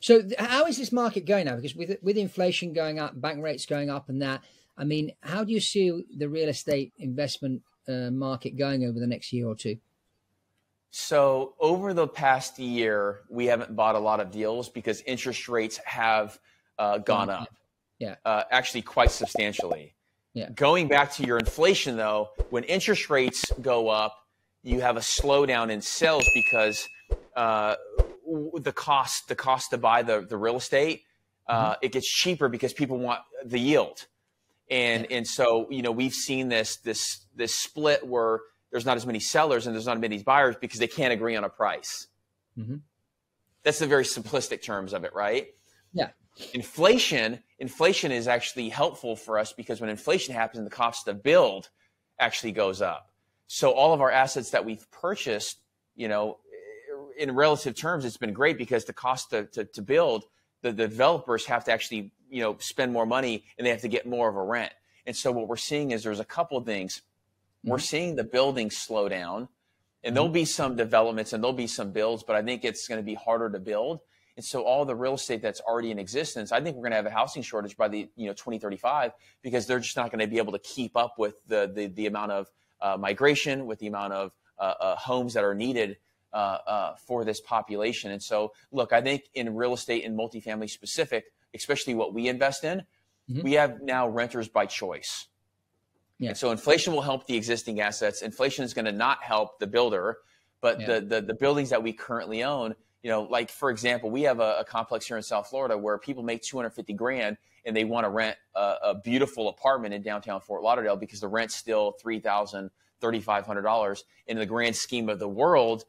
So how is this market going now? Because with inflation going up, bank rates going up and that, I mean, how do you see the real estate investment market going over the next year or two? So over the past year, we haven't bought a lot of deals because interest rates have gone up, Yeah. actually quite substantially. Yeah. Going back to your inflation, though, when interest rates go up, you have a slowdown in sales because the cost to buy the real estate, it gets cheaper because people want the yield. And so, you know, we've seen this split where there's not as many sellers and there's not as many buyers because they can't agree on a price. That's the very simplistic terms of it, right? Yeah. Inflation is actually helpful for us because when inflation happens, the cost to build actually goes up. So all of our assets that we've purchased, you know, in relative terms, it's been great because the cost to build, the developers have to actually, you know, spend more money and they have to get more of a rent. And so what we're seeing is there's a couple of things. We're seeing the building slow down, and there'll be some developments and there'll be some builds, but I think it's going to be harder to build. And so all the real estate that's already in existence, I think we're going to have a housing shortage by the 2035 because they're just not going to be able to keep up with the amount of migration, with the amount of homes that are needed for this population. And so, look, I think in real estate and multifamily specific, especially what we invest in, we have now renters by choice. Yeah. And so inflation will help the existing assets. Inflation is going to not help the builder, but the buildings that we currently own, you know, like, for example, we have a complex here in South Florida where people make $250,000 and they want to rent a beautiful apartment in downtown Fort Lauderdale because the rent's still $3,000, $3,500. In the grand scheme of the world,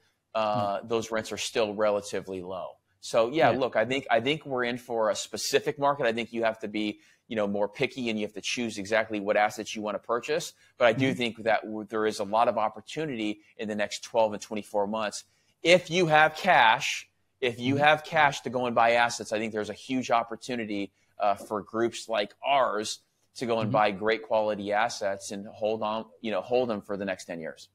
those rents are still relatively low. So, look, I think we're in for a specific market. I think you have to be, you know, more picky and you have to choose exactly what assets you want to purchase. But I do think that there is a lot of opportunity in the next 12 and 24 months. If you have cash, to go and buy assets, I think there's a huge opportunity for groups like ours to go and buy great quality assets and hold them for the next 10 years.